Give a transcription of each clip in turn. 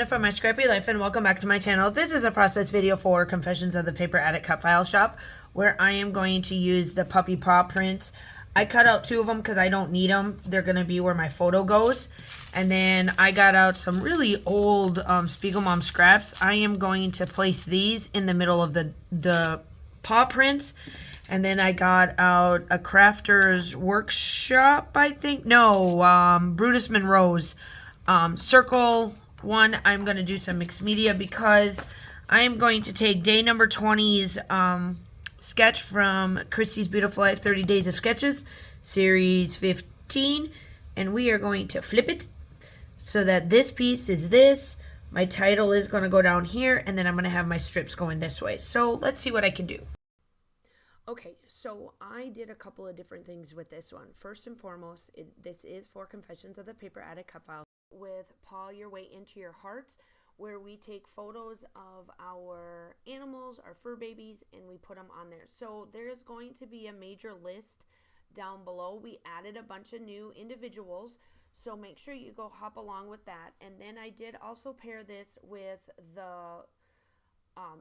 Miranda from my Scrappy Life, and welcome back to my channel. This is a process video for Confessions of the Paper Addict Cut File Shop, where I am going to use the puppy paw prints. I cut out 2 of them because I don't need them. They're going to be where my photo goes. And then I got out some really old Spiegel Mom scraps. I am going to place these in the middle of the paw prints. And then I got out a Crafter's Workshop, I think. No, Brutus Monroe's circle one. I'm going to do some mixed media because I am going to take day number 20's sketch from Christi's Beautiful Life 30 Days of Sketches, series 15, and we are going to flip it so that this piece is this. My title is going to go down here, and then I'm going to have my strips going this way. So let's see what I can do. Okay, so I did a couple of different things with this one. First and foremost, this is for Confessions of the Paper Addict Cut File with Paw Your Way Into Your Heart, where we take photos of our animals, our fur babies, and we put them on there. So there's going to be a major list down below. We added a bunch of new individuals, so make sure you go hop along with that. And then I did also pair this with the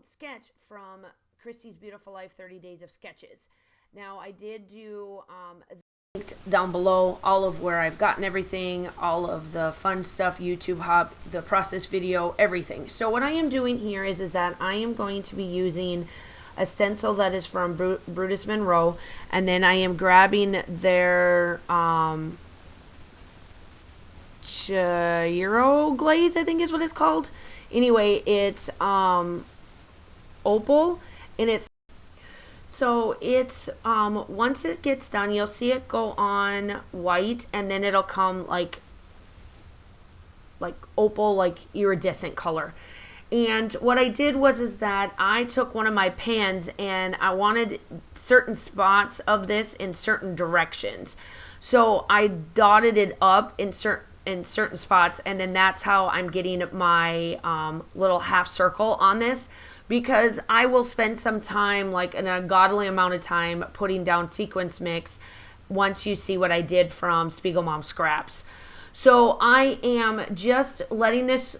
sketch from Christi's Beautiful Life 30 Days of Sketches. Now I did do linked down below all of where I've gotten everything, all of the fun stuff, YouTube Hub, the process video, everything. So what I am doing here is that I am going to be using a stencil that is from Brutus Monroe, and then I am grabbing their Chiro glaze, I think is what it's called. Anyway, it's opal, and it's once it gets done, you'll see it go on white, and then it'll come like opal, like iridescent color. And what I did is that I took one of my pans and I wanted certain spots of this in certain directions. So I dotted it up in certain spots, and then that's how I'm getting my little half circle on this. Because I will spend some time, like an ungodly amount of time, putting down sequence mix once you see what I did from Spiegel Mom Scraps. So I am just letting this,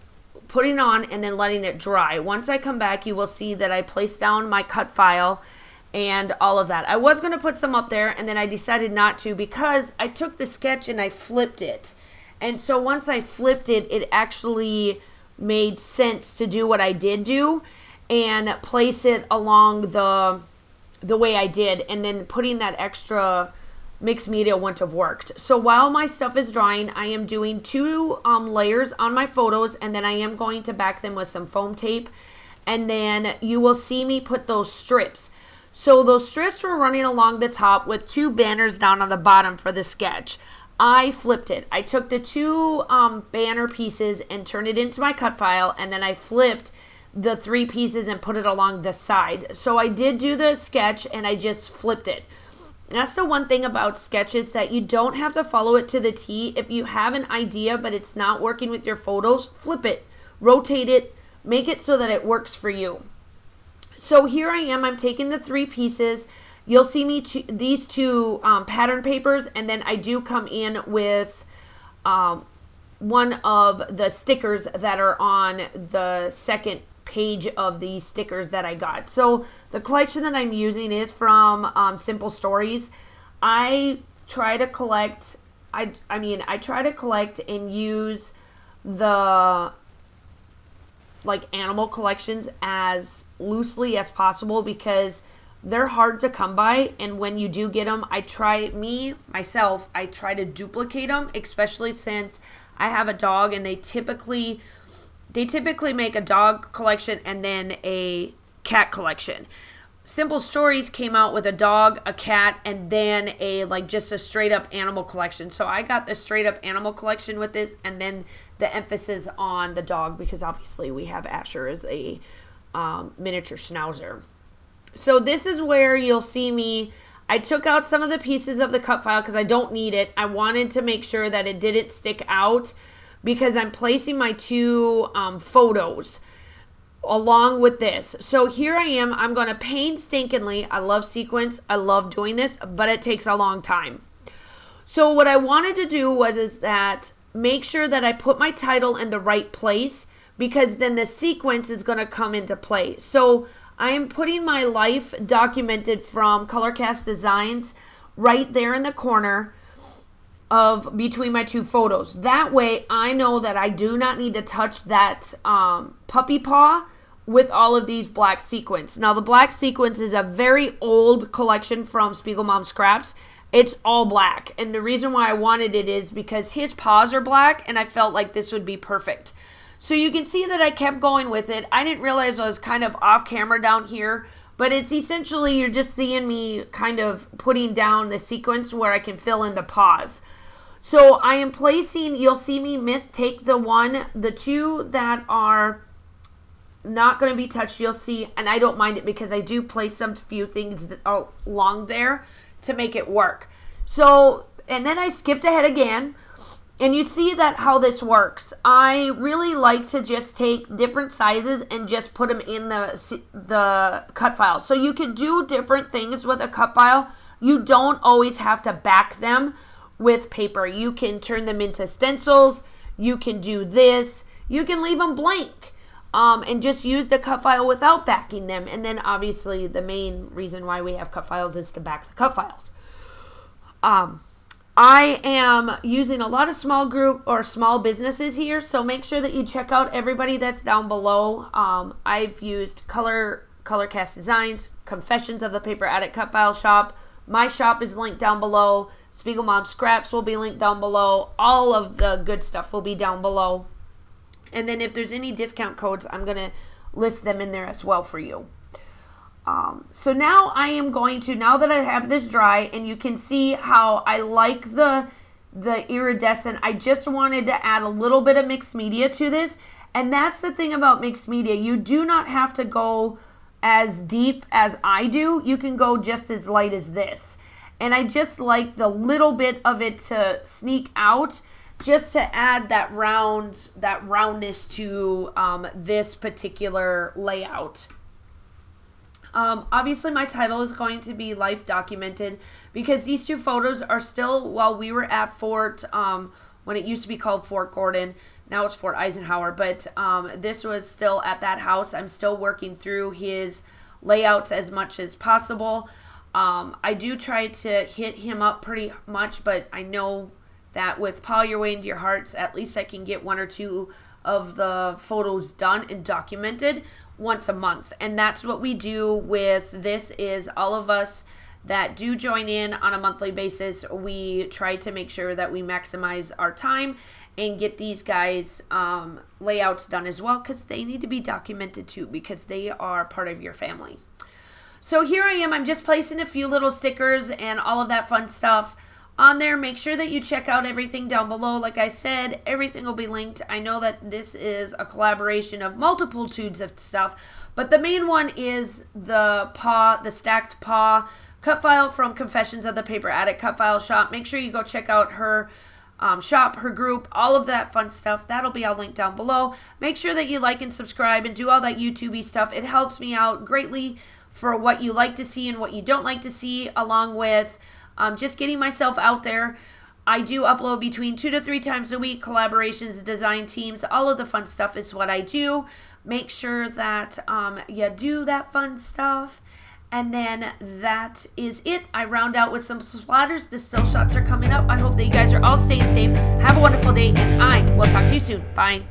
putting on and then letting it dry. Once I come back, you will see that I placed down my cut file and all of that. I was going to put some up there, and then I decided not to because I took the sketch and I flipped it. And so once I flipped it, it actually made sense to do what I did do and place it along the way I did, and then putting that extra mixed media wouldn't have worked. So while my stuff is drying, I am doing 2 layers on my photos, and then I am going to back them with some foam tape, and then you will see me put those strips. So those strips were running along the top with 2 banners down on the bottom for the sketch. I flipped it. I took the 2 banner pieces and turned it into my cut file, and then I flipped the 3 pieces and put it along the side. So I did do the sketch and I just flipped it. That's the one thing about sketches, that you don't have to follow it to the T. If you have an idea but it's not working with your photos, flip it, rotate it, make it so that it works for you. So here I am, I'm taking the 3 pieces. You'll see me these 2 pattern papers, and then I do come in with one of the stickers that are on the second page of the stickers that I got. So the collection that I'm using is from Simple Stories. I try to collect I try to collect and use the animal collections as loosely as possible because they're hard to come by, and when you do get them, I try to duplicate them, especially since I have a dog, and they typically make a dog collection and then a cat collection. Simple Stories came out with a dog, a cat, and then just a straight up animal collection. So I got the straight up animal collection with this, and then the emphasis on the dog because obviously we have Asher as a miniature schnauzer. So this is where you'll see me. I took out some of the pieces of the cut file because I don't need it. I wanted to make sure that it didn't stick out, because I'm placing my 2 photos along with this. So here I am. I'm going to painstakingly, I love sequence, I love doing this, but it takes a long time. So what I wanted to do is that make sure that I put my title in the right place because then the sequence is going to come into play. So I am putting my life documented from Colorcast Designs right there in the corner of between my two photos. That way I know that I do not need to touch that puppy paw with all of these black sequins. Now the black sequins is a very old collection from Spiegel Mom Scraps. It's all black, and the reason why I wanted it is because his paws are black and I felt like this would be perfect. So you can see that I kept going with it. I didn't realize I was kind of off camera down here, but it's essentially you're just seeing me kind of putting down the sequence where I can fill in the paws. So I am placing, you'll see me take the two that are not going to be touched, you'll see, and I don't mind it because I do place some few things that are along there to make it work. So, and then I skipped ahead again, and you see that how this works. I really like to just take different sizes and just put them in the cut file. So you can do different things with a cut file. You don't always have to back them with paper. You can turn them into stencils. You can do this. You can leave them blank. And just use the cut file without backing them. And then obviously the main reason why we have cut files is to back the cut files. I am using a lot of small group or small businesses here, so make sure that you check out everybody that's down below. I've used Colorcast Designs, Confessions of the Paper Addict Cut File Shop. My shop is linked down below. Spiegel Mom Scraps will be linked down below. All of the good stuff will be down below. And then if there's any discount codes, I'm going to list them in there as well for you. So now I am going to, now that I have this dry, and you can see how I like the iridescent, I just wanted to add a little bit of mixed media to this. And that's the thing about mixed media. You do not have to go as deep as I do. You can go just as light as this. And I just like the little bit of it to sneak out, just to add that roundness to this particular layout. Obviously my title is going to be Life Documented, because these two photos are still while we were at Fort, when it used to be called Fort Gordon, now it's Fort Eisenhower, but this was still at that house. I'm still working through his layouts as much as possible. I do try to hit him up pretty much, but I know that with Pile Your Way Into Your Hearts, at least I can get one or two of the photos done and documented once a month. And that's what we do with this, is all of us that do join in on a monthly basis, we try to make sure that we maximize our time and get these guys layouts done as well, because they need to be documented too, because they are part of your family. So here I am, I'm just placing a few little stickers and all of that fun stuff on there. Make sure that you check out everything down below. Like I said, everything will be linked. I know that this is a collaboration of multitudes of stuff, but the main one is the stacked paw cut file from Confessions of the Paper Addict Cut File Shop. Make sure you go check out her shop, her group, all of that fun stuff. That'll be all linked down below. Make sure that you like and subscribe and do all that YouTube-y stuff. It helps me out greatly for what you like to see and what you don't like to see, along with just getting myself out there. I do upload between 2 to 3 times a week, collaborations, design teams, all of the fun stuff is what I do. Make sure that you do that fun stuff. And then that is it. I round out with some splatters. The still shots are coming up. I hope that you guys are all staying safe. Have a wonderful day, and I will talk to you soon. Bye.